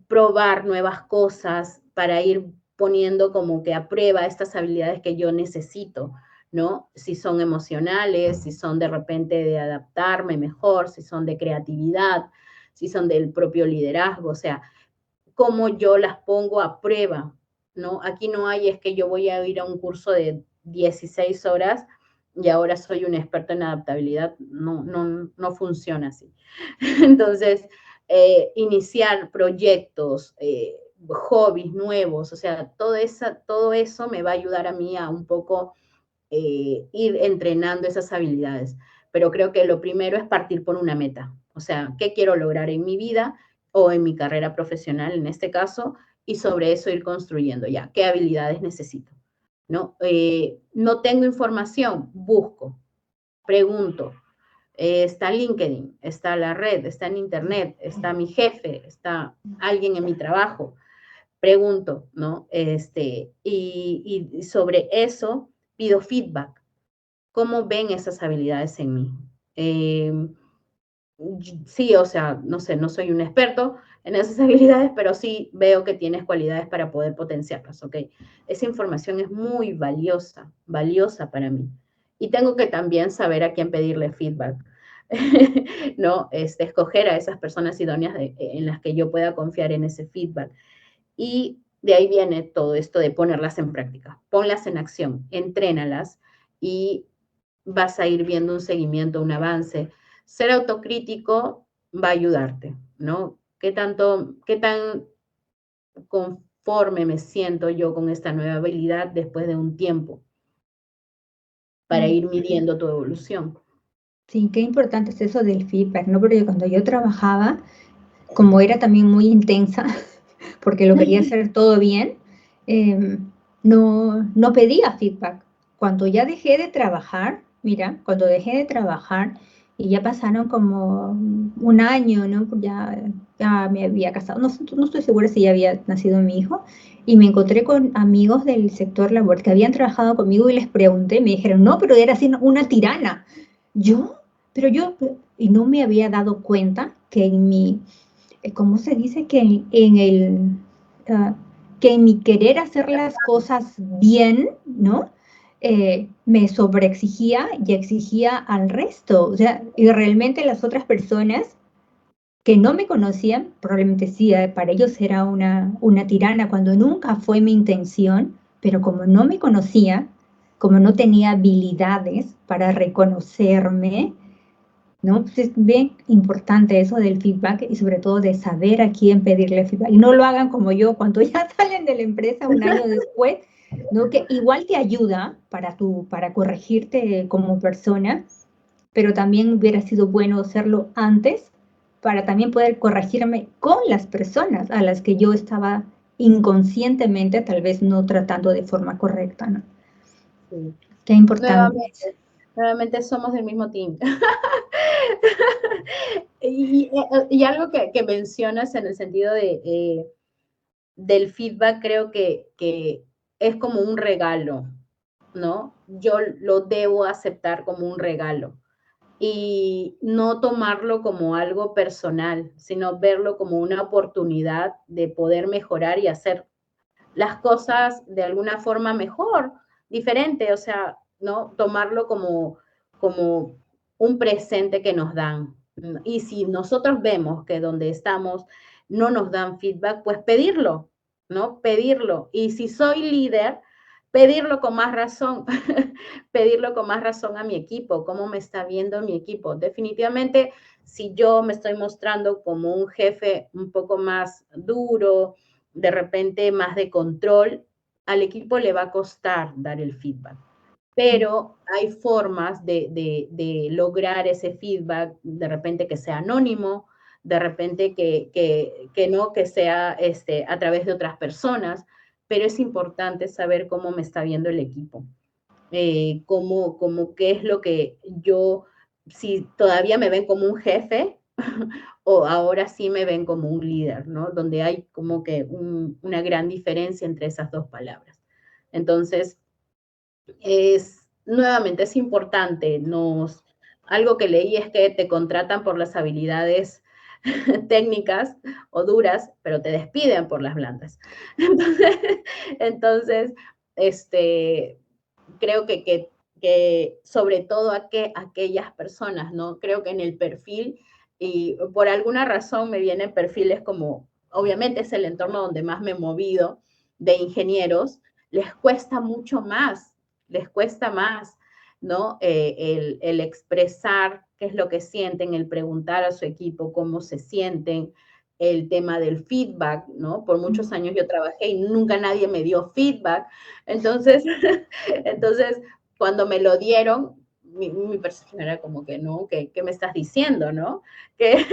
probar nuevas cosas para ir poniendo como que a prueba estas habilidades que yo necesito, ¿no? Si son emocionales, si son de repente de adaptarme mejor, si son de creatividad, si son del propio liderazgo, o sea, cómo yo las pongo a prueba, ¿no? Aquí no hay es que yo voy a ir a un curso de 16 horas y ahora soy un experto en adaptabilidad, no funciona así. Entonces, iniciar proyectos, hobbies nuevos, o sea, todo eso me va a ayudar a mí a un poco ir entrenando esas habilidades. Pero creo que lo primero es partir por una meta, o sea, ¿qué quiero lograr en mi vida o en mi carrera profesional en este caso? Y sobre eso ir construyendo ya, ¿qué habilidades necesito? ¿No? No tengo información, busco, pregunto, está LinkedIn, está la red, está en internet, está mi jefe, está alguien en mi trabajo, pregunto, ¿no? Y sobre eso pido feedback. ¿Cómo ven esas habilidades en mí? Sí, o sea, no sé, no soy un experto en esas habilidades, pero sí veo que tienes cualidades para poder potenciarlas, ¿ok? Esa información es muy valiosa, valiosa para mí. Y tengo que también saber a quién pedirle feedback, ¿no? Escoger a esas personas idóneas en las que yo pueda confiar en ese feedback. Y de ahí viene todo esto de ponerlas en práctica. Ponlas en acción, entrénalas y vas a ir viendo un seguimiento, un avance. Ser autocrítico va a ayudarte, ¿no? ¿Qué tan conforme me siento yo con esta nueva habilidad después de un tiempo para ir midiendo tu evolución? Sí, qué importante es eso del feedback, ¿no? Porque cuando yo trabajaba, como era también muy intensa, porque lo quería hacer todo bien, no pedía feedback. Cuando ya dejé de trabajar, mira, cuando dejé de trabajar y ya pasaron como un año, ¿no? Ya me había casado, no estoy segura si ya había nacido mi hijo, y me encontré con amigos del sector laboral que habían trabajado conmigo y les pregunté, me dijeron, no, pero era así una tirana. Yo, y no me había dado cuenta que en mi ¿cómo se dice? Uh, que en mi querer hacer las cosas bien, ¿no? Me sobreexigía y exigía al resto. O sea, y realmente las otras personas que no me conocían, probablemente sí, para ellos era una tirana cuando nunca fue mi intención, pero como no me conocía, como no tenía habilidades para reconocerme, ¿no? Pues es bien importante eso del feedback y sobre todo de saber a quién pedirle feedback. Y no lo hagan como yo cuando ya salen de la empresa un año después, ¿no? Que igual te ayuda para corregirte como persona, pero también hubiera sido bueno hacerlo antes para también poder corregirme con las personas a las que yo estaba inconscientemente tal vez no tratando de forma correcta, ¿no? Sí. Qué importante es. Nuevamente somos del mismo team. y algo que mencionas en el sentido del feedback, creo que es como un regalo, ¿no? Yo lo debo aceptar como un regalo y no tomarlo como algo personal, sino verlo como una oportunidad de poder mejorar y hacer las cosas de alguna forma mejor, diferente, o sea, ¿no? Tomarlo como un presente que nos dan. Y si nosotros vemos que donde estamos no nos dan feedback, pues pedirlo, ¿no? Pedirlo. Y si soy líder, pedirlo con más razón, pedirlo con más razón a mi equipo, cómo me está viendo mi equipo. Definitivamente, si yo me estoy mostrando como un jefe un poco más duro, de repente más de control, al equipo le va a costar dar el feedback. Pero hay formas de lograr ese feedback, de repente que sea anónimo, de repente que no, que sea a través de otras personas, pero es importante saber cómo me está viendo el equipo, qué es lo que yo, si todavía me ven como un jefe o ahora sí me ven como un líder, ¿no? Donde hay como que una gran diferencia entre esas dos palabras. Entonces, nuevamente, es importante. Algo que leí es que te contratan por las habilidades técnicas o duras, pero te despiden por las blandas. Entonces, creo que sobre todo aquellas personas, ¿no? Creo que en el perfil, y por alguna razón me vienen perfiles como, obviamente es el entorno donde más me he movido, de ingenieros, les cuesta mucho más, ¿no? El expresar qué es lo que sienten, el preguntar a su equipo cómo se sienten, el tema del feedback, ¿no? Por muchos años yo trabajé y nunca nadie me dio feedback. Entonces, cuando me lo dieron, mi percepción era como que, no, ¿qué me estás diciendo, no? Que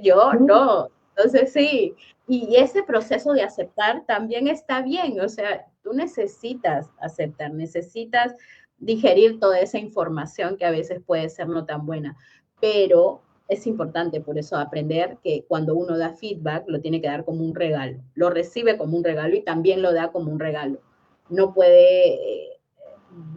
yo no. Entonces, sí, y ese proceso de aceptar también está bien, o sea, tú necesitas aceptar, necesitas digerir toda esa información que a veces puede ser no tan buena, pero es importante por eso aprender que cuando uno da feedback lo tiene que dar como un regalo, lo recibe como un regalo y también lo da como un regalo. No puede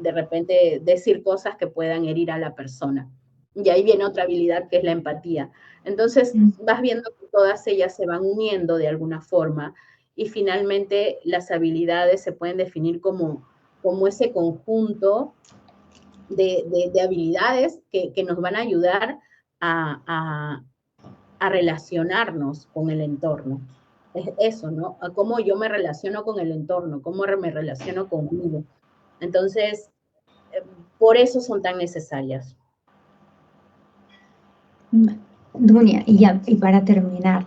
de repente decir cosas que puedan herir a la persona. Y ahí viene otra habilidad que es la empatía. Entonces vas viendo que todas ellas se van uniendo de alguna forma y finalmente las habilidades se pueden definir como ese conjunto de habilidades que nos van a ayudar a relacionarnos con el entorno. Es eso, ¿no? A cómo yo me relaciono con el entorno, cómo me relaciono conmigo. Entonces, por eso son tan necesarias. Dunia, y para terminar,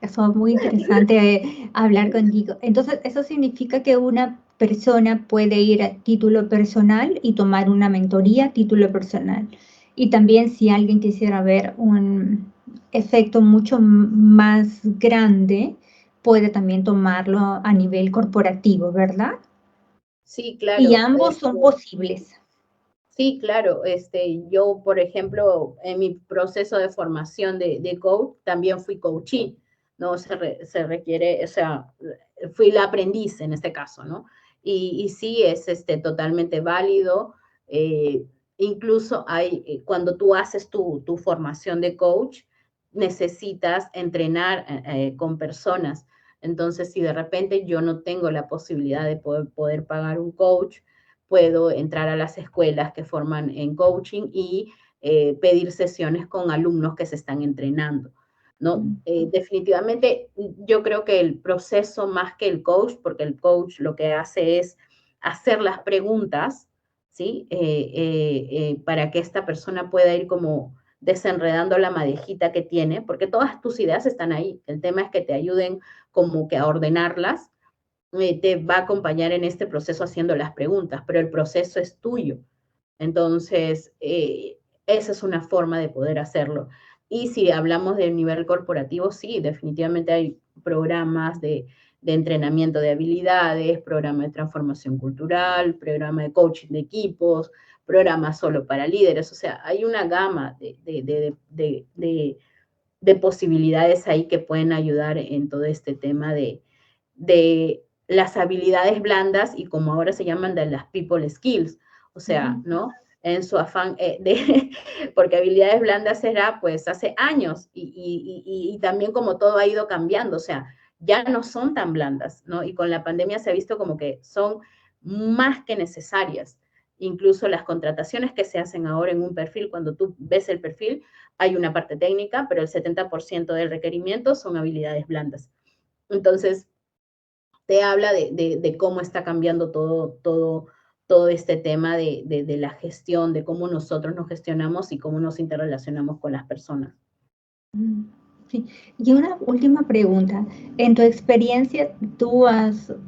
eso es muy interesante hablar contigo. Entonces, eso significa que una persona puede ir a título personal y tomar una mentoría a título personal. Y también si alguien quisiera ver un efecto mucho más grande, puede también tomarlo a nivel corporativo, ¿verdad? Sí, claro. Y ambos son posibles. Sí, claro. Yo, por ejemplo, en mi proceso de formación de coach, también fui coachee, ¿no? Se requiere, o sea, fui la aprendiz en este caso, ¿no? Y sí, es totalmente válido. Incluso cuando tú haces tu formación de coach, necesitas entrenar con personas. Entonces, si de repente yo no tengo la posibilidad de poder pagar un coach, puedo entrar a las escuelas que forman en coaching y pedir sesiones con alumnos que se están entrenando, ¿no? Definitivamente, yo creo que el proceso más que el coach, porque el coach lo que hace es hacer las preguntas, ¿sí? Para que esta persona pueda ir como desenredando la madejita que tiene, porque todas tus ideas están ahí. El tema es que te ayuden como que a ordenarlas, te va a acompañar en este proceso haciendo las preguntas, pero el proceso es tuyo. Entonces, esa es una forma de poder hacerlo. Y si hablamos del nivel corporativo, sí, definitivamente hay programas de entrenamiento de habilidades, programa de transformación cultural, programa de coaching de equipos, programas solo para líderes. O sea, hay una gama de posibilidades ahí que pueden ayudar en todo este tema de las habilidades blandas y como ahora se llaman de las people skills, o sea, ¿no? En su afán porque habilidades blandas era pues hace años y también como todo ha ido cambiando, o sea, ya no son tan blandas, ¿no? Y con la pandemia se ha visto como que son más que necesarias. Incluso las contrataciones que se hacen ahora en un perfil, cuando tú ves el perfil, hay una parte técnica, pero el 70% del requerimiento son habilidades blandas. Entonces, te habla de cómo está cambiando todo este tema de la gestión, de cómo nosotros nos gestionamos y cómo nos interrelacionamos con las personas. Sí. Y una última pregunta. En tu experiencia,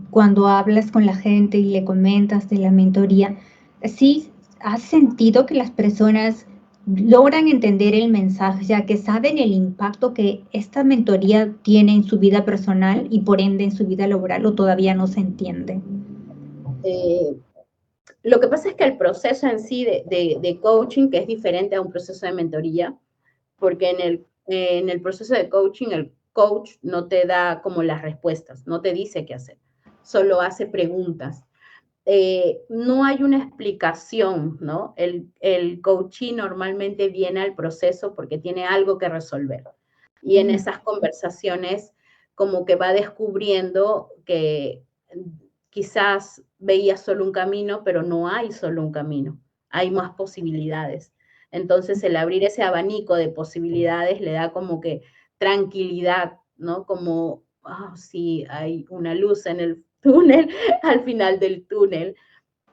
cuando hablas con la gente y le comentas de la mentoría, ¿sí has sentido que las personas logran entender el mensaje, ya que saben el impacto que esta mentoría tiene en su vida personal y por ende en su vida laboral, o todavía no se entiende? Eh, lo que pasa es que el proceso en sí de coaching, que es diferente a un proceso de mentoría, porque en el proceso de coaching el coach no te da como las respuestas, no te dice qué hacer, solo hace preguntas. No hay una explicación, ¿no? El coaching normalmente viene al proceso porque tiene algo que resolver. Y en esas conversaciones como que va descubriendo que quizás veía solo un camino, pero no hay solo un camino, hay más posibilidades. Entonces el abrir ese abanico de posibilidades le da como que tranquilidad, ¿no? Como, oh, sí, hay una luz en el túnel, al final del túnel,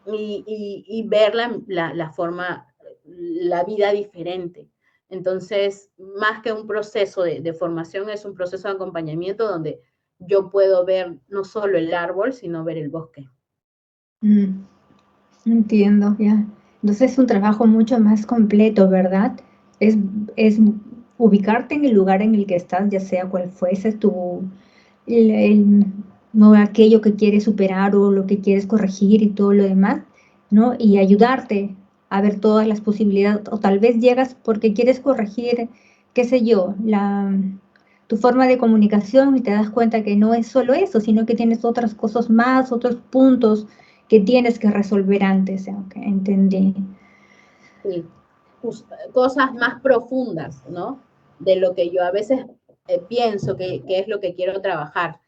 y ver la forma, la vida diferente. Entonces, más que un proceso de formación, es un proceso de acompañamiento donde yo puedo ver no solo el árbol, sino ver el bosque. Mm, entiendo, ya. Entonces es un trabajo mucho más completo, ¿verdad? Es ubicarte en el lugar en el que estás, ya sea cual fuese el- no aquello que quieres superar o lo que quieres corregir y todo lo demás, ¿no? Y ayudarte a ver todas las posibilidades, o tal vez llegas porque quieres corregir, qué sé yo, tu forma de comunicación y te das cuenta que no es solo eso, sino que tienes otras cosas más, otros puntos que tienes que resolver antes, aunque entendí. Sí, cosas más profundas, ¿no? De lo que yo a veces pienso que es lo que quiero trabajar.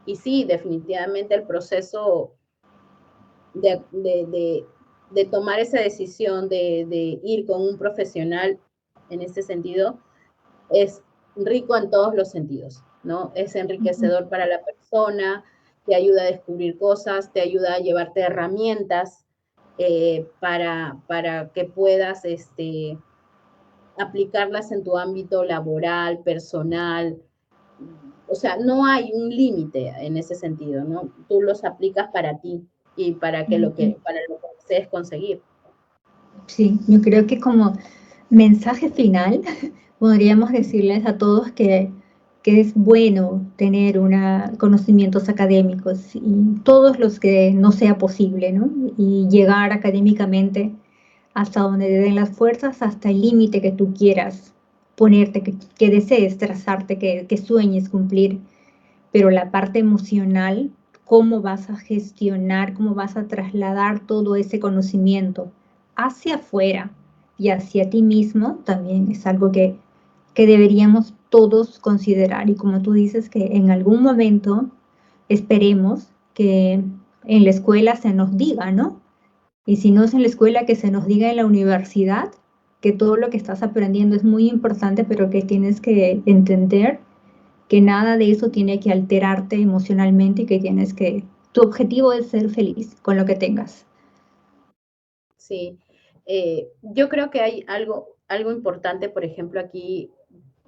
Y sí, definitivamente el proceso de, de, de, de tomar esa decisión de ir con un profesional en ese sentido es rico en todos los sentidos, ¿no? Es enriquecedor para la persona, te ayuda a descubrir cosas, te ayuda a llevarte herramientas para que puedas aplicarlas en tu ámbito laboral, personal. O sea, no hay un límite en ese sentido, ¿no? Tú los aplicas para ti y para lo que desees conseguir. Sí, yo creo que como mensaje final podríamos decirles a todos que es bueno tener conocimientos académicos y todos los que no sea posible, ¿no? Y llegar académicamente hasta donde te den las fuerzas, hasta el límite que tú quieras ponerte, que desees trazarte, que sueñes cumplir, pero la parte emocional, cómo vas a gestionar, cómo vas a trasladar todo ese conocimiento hacia afuera y hacia ti mismo, también es algo que deberíamos todos considerar. Y como tú dices, que en algún momento esperemos que en la escuela se nos diga, ¿no? Y si no es en la escuela, que se nos diga en la universidad que todo lo que estás aprendiendo es muy importante, pero que tienes que entender que nada de eso tiene que alterarte emocionalmente y que tu objetivo es ser feliz con lo que tengas. Sí, yo creo que hay algo importante, por ejemplo, aquí,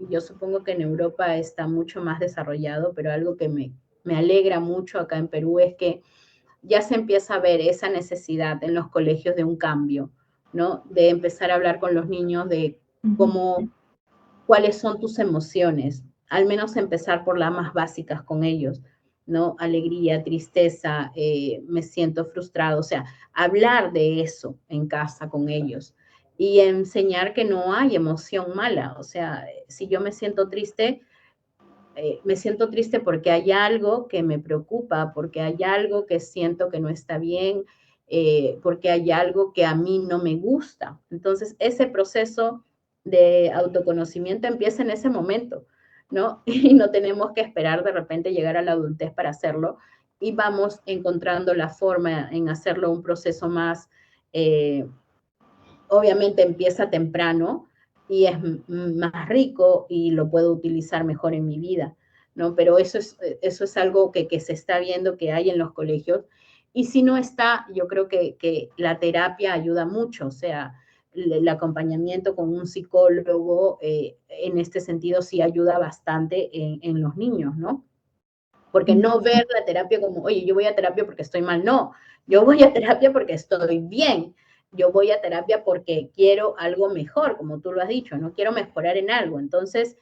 yo supongo que en Europa está mucho más desarrollado, pero algo que me alegra mucho acá en Perú es que ya se empieza a ver esa necesidad en los colegios de un cambio, ¿no? De empezar a hablar con los niños de cómo, cuáles son tus emociones, al menos empezar por las más básicas con ellos, ¿no? Alegría, tristeza, me siento frustrado, o sea, hablar de eso en casa con ellos y enseñar que no hay emoción mala, o sea, si yo me siento triste porque hay algo que me preocupa, porque hay algo que siento que no está bien, porque hay algo que a mí no me gusta. Entonces, ese proceso de autoconocimiento empieza en ese momento, ¿no? Y no tenemos que esperar de repente llegar a la adultez para hacerlo y vamos encontrando la forma en hacerlo un proceso más, obviamente empieza temprano y es más rico y lo puedo utilizar mejor en mi vida, ¿no? Pero eso es algo que se está viendo que hay en los colegios. Y si no está, yo creo que la terapia ayuda mucho, o sea, el acompañamiento con un psicólogo en este sentido sí ayuda bastante en los niños, ¿no? Porque no ver la terapia como, oye, yo voy a terapia porque estoy mal, no, yo voy a terapia porque estoy bien, yo voy a terapia porque quiero algo mejor, como tú lo has dicho, no quiero mejorar en algo. Entonces,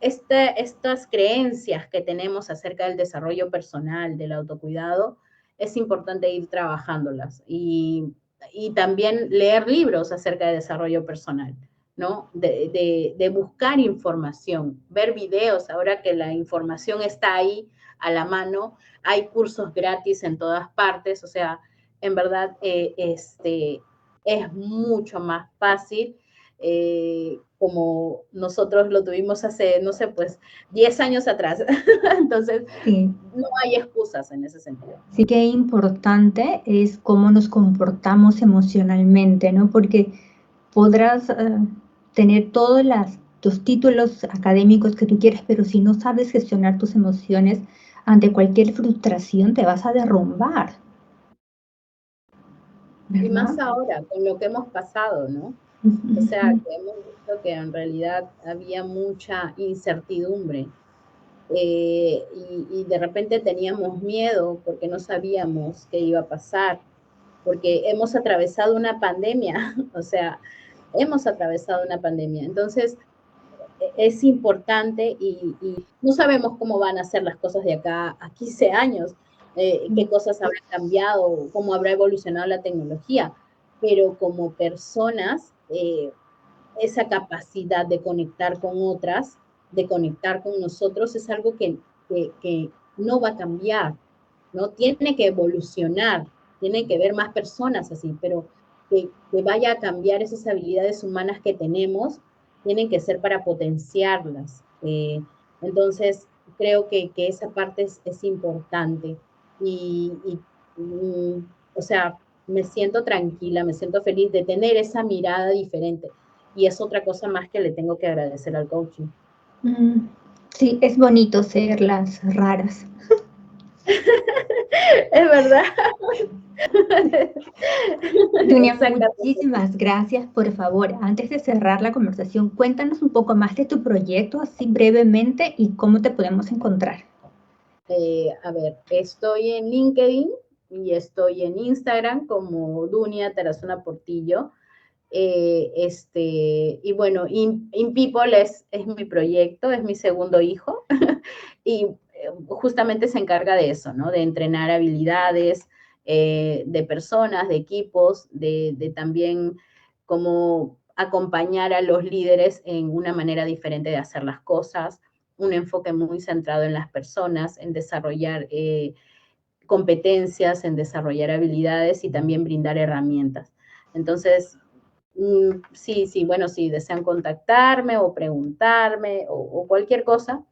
estas creencias que tenemos acerca del desarrollo personal, del autocuidado, es importante ir trabajándolas y también leer libros acerca de desarrollo personal, ¿no? De buscar información, ver videos, ahora que la información está ahí a la mano, hay cursos gratis en todas partes, o sea, en verdad es mucho más fácil como nosotros lo tuvimos hace, no sé, pues 10 años atrás. Entonces, Sí. no hay excusas en ese sentido. Sí, que importante es cómo nos comportamos emocionalmente, ¿no? Porque podrás tener todos los títulos académicos que tú quieres, pero si no sabes gestionar tus emociones, ante cualquier frustración te vas a derrumbar, Y más ¿verdad? ahora, con lo que hemos pasado, ¿no? O sea, que hemos visto que en realidad había mucha incertidumbre y de repente teníamos miedo porque no sabíamos qué iba a pasar, porque hemos atravesado una pandemia, o sea, hemos atravesado una pandemia. Entonces, es importante y no sabemos cómo van a ser las cosas de acá a 15 años, qué cosas habrán cambiado, cómo habrá evolucionado la tecnología, pero como personas, esa capacidad de conectar con otras, de conectar con nosotros, es algo que no va a cambiar, ¿no? Tiene que evolucionar, tiene que haber más personas así, pero que vaya a cambiar esas habilidades humanas que tenemos, tienen que ser para potenciarlas. Entonces, creo que esa parte es importante. O sea, me siento tranquila, me siento feliz de tener esa mirada diferente. Y es otra cosa más que le tengo que agradecer al coaching. Sí, es bonito ser las raras. Es verdad. Dunia, Exactamente. muchísimas gracias. Por favor, antes de cerrar la conversación, cuéntanos un poco más de tu proyecto, así brevemente, y cómo te podemos encontrar. A ver, estoy en LinkedIn y estoy en Instagram como Dunia Tarazona Portillo. Y bueno, In People es mi proyecto, es mi segundo hijo y justamente se encarga de eso, ¿no? De entrenar habilidades de personas, de equipos, de también cómo acompañar a los líderes en una manera diferente de hacer las cosas, un enfoque muy centrado en las personas, en desarrollar competencias, en desarrollar habilidades y también brindar herramientas. Entonces, sí, bueno, si desean contactarme o preguntarme o cualquier cosa.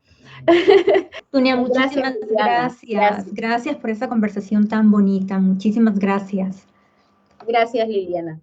Dunia, Gracias, muchísimas Liliana. gracias. Gracias por esa conversación tan bonita. Muchísimas gracias. Gracias, Liliana.